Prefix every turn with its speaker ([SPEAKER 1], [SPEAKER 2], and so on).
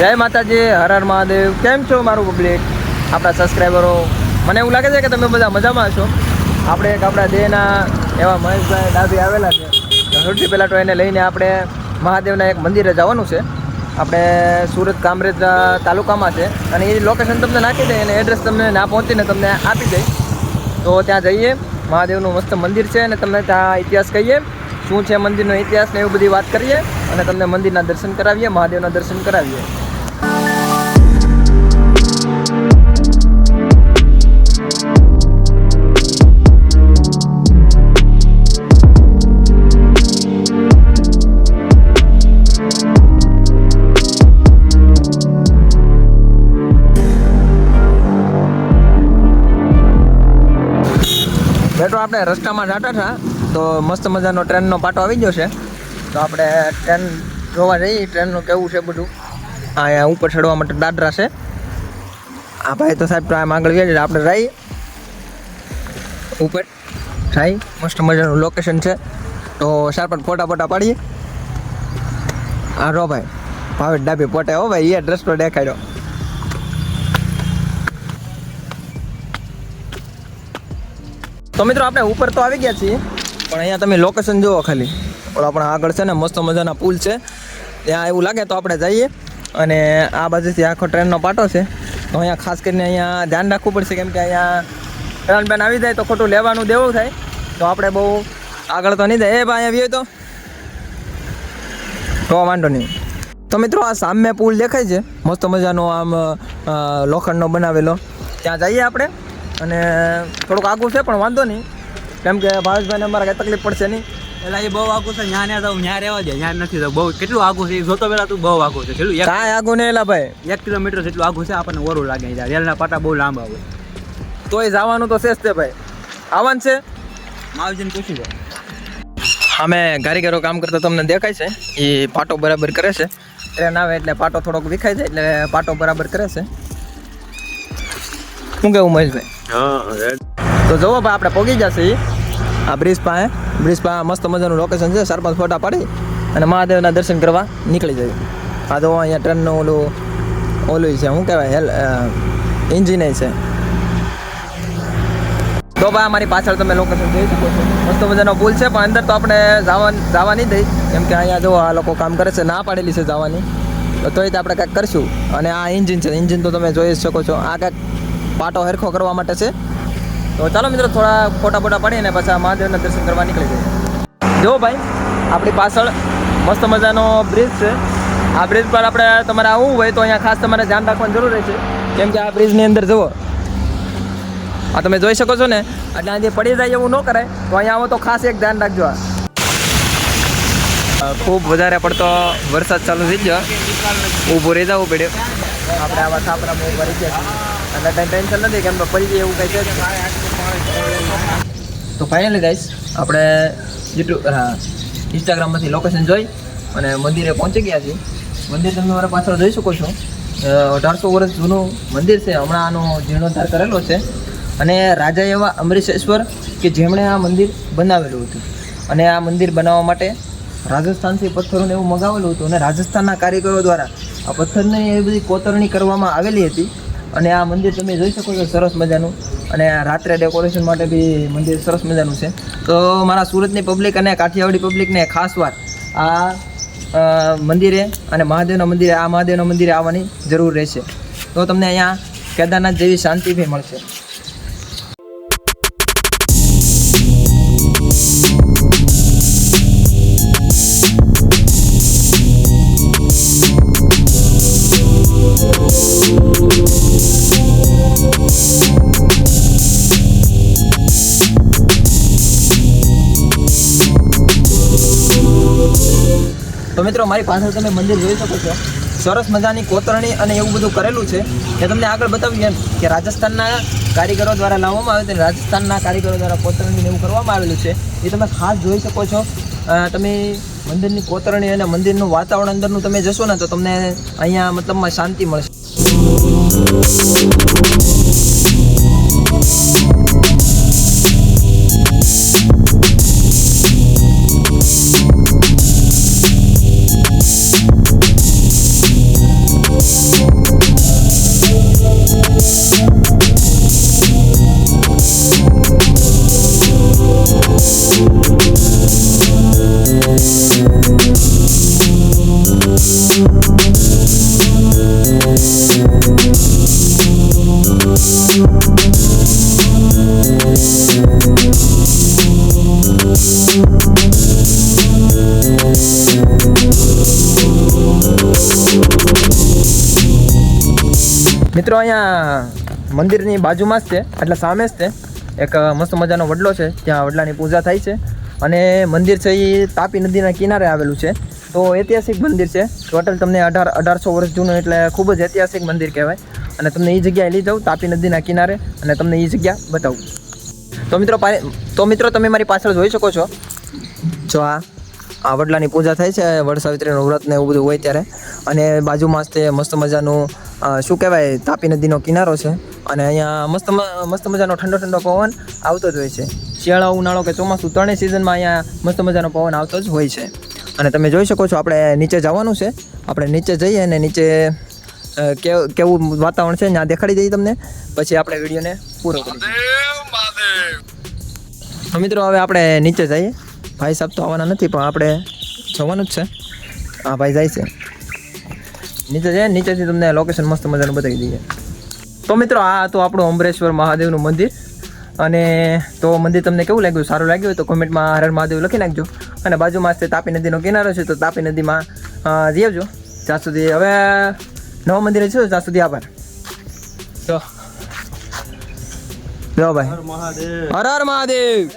[SPEAKER 1] જય માતાજી, હર હર મહાદેવ. કેમ છો મારું પબ્લિક, આપણા સબસ્ક્રાઈબરો? મને એવું લાગે છે કે તમે બધા મજામાં છો. આપણે એક આપણા દેહના એવા મહેશભાઈ ડાભી આવેલા છે. સૌથી પહેલાં તો એને લઈને આપણે મહાદેવના એક મંદિરે જવાનું છે. આપણે સુરત કામરેજ તાલુકામાં છે અને એ લોકેશન તમને નાખી દે અને એડ્રેસ તમને ના પહોંચીને તમને આપી દે. તો ત્યાં જઈએ. મહાદેવનું મસ્ત મંદિર છે અને તમને ત્યાં ઇતિહાસ કહીએ, શું છે મંદિરનો ઇતિહાસ ને એવી બધી વાત કરીએ અને તમને મંદિરના દર્શન કરાવીએ, મહાદેવના દર્શન કરાવીએ. બેટો આપણે રસ્તામાં જતા હતા તો મસ્ત મજાનો ટ્રેનનો પાટો આવી ગયો છે. તો આપણે ટ્રેન જોવા જઈએ, ટ્રેનનું કેવું છે બધું. અહીંયા ઉપર ચડવા માટે દાદરા છે. આ ભાઈ તો સાહેબ તો આમ આગળ ગયા છે, આપણે જઈએ ઉપર જઈ. મસ્ત મજાનું લોકેશન છે. તો 4-5 ફોટા પાડીએ. હા રો ભાઈ, ભાવેશ ડાભી પોટે હો ભાઈ, એ રસ્તો દેખાડ્યો. તો મિત્રો આપણે ઉપર તો આવી ગયા છીએ, પણ અહીંયા તમે લોકેશન જુઓ ખાલી. ઓલો આપણા આગળ છે ને મસ્ત મજાના પુલ છે, ત્યાં એવું લાગે તો આપણે જઈએ. અને આ બાજુથી આખો ટ્રેનનો પાટો છે. તો અહીંયા ખાસ કરીને અહીંયા ધ્યાન રાખવું પડશે, કેમ કે અહીંયા ટ્રેન બેન આવી જાય તો ખોટું લેવાનું દેવું થાય. તો આપણે બહુ આગળ તો નહીં જાય. એ ભાઈ આવી હોય તો વાંધો નહીં. તો મિત્રો આ સામે પુલ દેખાય છે મસ્ત મજાનો, આમ લોખંડનો બનાવેલો. ત્યાં જઈએ આપણે. અને થોડુંક આઘું છે પણ વાંધો નહીં, કેમ કે ભાવેશભાઈને અમારે કંઈ તકલીફ પડશે નહીં.
[SPEAKER 2] એટલે એ બહુ આઘું છે, ત્યાં જાઉં ત્યાં રહેવા દે, ત્યાં નથી જવું. બહુ કેટલું આઘું છે એ જોતો પેલા તું. બહુ આઘું છે, કેટલું
[SPEAKER 1] કાંઈ આઘું નહીં એલા ભાઈ,
[SPEAKER 2] 1 કિલોમીટર જેટલું આઘું છે. આપણને ઓરું લાગે, રેલના પાટા બહુ લાંબા હોય.
[SPEAKER 1] તોય જવાનું તો છે જ તે ભાઈ. આવવાનું છે,
[SPEAKER 2] માવજીને પૂછી દો.
[SPEAKER 1] અમે કારીગરો કામ કરતા તમને દેખાય છે, એ પાટો બરાબર કરે છે. ટ્રેન આવે એટલે પાટો થોડોક વિખાય જાય એટલે પાટો બરાબર કરે છે. શું કેવું મહેશભાઈ? તો જુઓ ભાઈ, આપણે પહોંચી જશે આ બ્રિજ પાસે. બ્રિજ પાસે મસ્ત મજાનું લોકેશન છે. 4-5 ફોટા પાડી અને મહાદેવના દર્શન કરવા નીકળી જાય. આ તો અહીંયા ટ્રેનનું ઓલું છે, શું કહેવાય, એન્જિન છે. તો ભાઈ અમારી પાછળ તમે લોકેશન જોઈ શકો છો. મસ્ત મજાનો પુલ છે, પણ અંદર તો આપણે જવા નહીં દઈ, કેમ કે અહીંયા જો આ લોકો કામ કરે છે, ના પાડેલી છે જવાની. તોય આપણે કાંઈક કરશું. અને આ એન્જિન છે, એન્જિન તો તમે જોઈ શકો છો. આ કાંઈક પાટો હરખો કરવા માટે છે. તો ચાલો મિત્રો થોડા ફોટા પાડીને પછી મહાદેવના દર્શન કરવા નીકળી જઈએ. જો ભાઈ, આપણી પાછળ મસ્ત મજાનો બ્રિજ છે. આ બ્રિજ પર આપણે તમારે આવવું હોય તો અહીંયા ખાસ તમારે ધ્યાન રાખવાની જરૂર છે, કેમ કે આ બ્રિજની અંદર જુઓ, આ તમે જોઈ શકો છો ને, એટલે આજે પડી જાય એવું ન કરાય. તો અહીંયા આવો તો ખાસ એક ધ્યાન રાખજો. ખૂબ વધારે પડતો વરસાદ ચાલુ થઈ ગયો, ઊભું રહી જવું પડ્યું. આપણે આવા છાપરામાં ઊભા રહી ગયા છીએ એટલે કંઈ ટેન્શન નથી, કેમ કે પડી જાય એવું કંઈ છે. તો ફાઇનલી ગાઈસ, આપણે ઇન્સ્ટાગ્રામમાંથી લોકેશન જોઈ અને મંદિરે પહોંચી ગયા છીએ. મંદિર તમે મારા પાછળ જોઈ શકો છો. 1800 વર્ષ જૂનું મંદિર છે. હમણાં આનો જીર્ણોદ્ધાર કરેલો છે. અને રાજા એવા અમરીશેશ્વર કે જેમણે આ મંદિર બનાવેલું હતું. અને આ મંદિર બનાવવા માટે રાજસ્થાનથી પથ્થરોને એવું મગાવેલું હતું. અને રાજસ્થાનના કારીગરો દ્વારા આ પથ્થરની એવી બધી કોતરણી કરવામાં આવેલી હતી. અને આ મંદિર તમે જોઈ શકો છો, સરસ મજાનું. અને રાત્રે ડેકોરેશન માટે બી મંદિર સરસ મજાનું છે. તો મારા સુરતની પબ્લિક અને કાઠિયાવાડી પબ્લિકને ખાસ વાર આ મંદિરે અને મહાદેવના મંદિરે આવવાની જરૂર રહેશે. તો તમને અહીંયા કેદારનાથ જેવી શાંતિ બી મળશે. તો મિત્રો મારી પાછળ તમે મંદિર જોઈ શકો છો. સરસ મજાની કોતરણી અને એવું બધું કરેલું છે. એ તમને આગળ બતાવ્યું એમ કે રાજસ્થાનના કારીગરો દ્વારા લાવવામાં આવે છે. રાજસ્થાનના કારીગરો દ્વારા કોતરણી એવું કરવામાં આવેલું છે. એ તમે ખાસ જોઈ શકો છો. તમે મંદિરની કોતરણી અને મંદિરનું વાતાવરણ અંદરનું તમે જશો ને તો તમને અહીંયા મતલબમાં શાંતિ મળશે. મિત્રો અહીંયા મંદિરની બાજુમાં જ છે એટલે સામે જ છે એક મસ્ત મજાનો વડલો છે, ત્યાં વડલાની પૂજા થાય છે. અને મંદિર છે એ તાપી નદીના કિનારે આવેલું છે. તો ઐતિહાસિક મંદિર છે. ટોટલ તમને 1800 વર્ષ જૂનું એટલે ખૂબ જ ઐતિહાસિક મંદિર કહેવાય. અને તમને એ જગ્યાએ લઈ જાઉં તાપી નદીના કિનારે અને તમને એ જગ્યા બતાવું. તો મિત્રો તમે મારી પાછળ જોઈ શકો છો. જો આ વડલાની પૂજા થાય છે, વડ સાવિત્રીનું વ્રત ને એવું બધું હોય ત્યારે. અને બાજુમાં જ તે મસ્ત મજાનું શું કહેવાય તાપી નદીનો કિનારો છે. અને અહીંયા મસ્ત મજાનો ઠંડો પવન આવતો જ હોય છે. શિયાળા ઉનાળો કે ચોમાસું ત્રણેય સિઝનમાં અહીંયા મસ્ત મજાનો પવન આવતો જ હોય છે. અને તમે જોઈ શકો છો આપણે નીચે જવાનું છે. આપણે નીચે જઈએ અને નીચે કેવું વાતાવરણ છે ત્યાં દેખાડી દઈએ તમને, પછી આપણે વિડીયોને પૂરો કરીએ. મિત્રો હવે આપણે નીચે જઈએ. ભાઈ સાહેબ તો આવવાના નથી પણ આપણે જવાનું જ છે. હા ભાઈ જાય છે નીચે જઈએ. નીચેથી તમને લોકેશન મસ્ત મજાનું બતાવી દઈએ. તો મિત્રો આ તો આપણું અમરેશ્વર મહાદેવનું મંદિર. અને તો મંદિર તમને કેવું લાગ્યું? સારું લાગ્યું હોય તો કોમેન્ટમાં હર હર મહાદેવ લખી નાખજો. અને બાજુમાં જ તાપી નદીનો કિનારો છે તો તાપી નદીમાં જઈ આવજો. ત્યાં સુધી હવે નવા મંદિરે છે ત્યાં સુધી આભાર. જો ભાઈ હર હર મહાદેવ.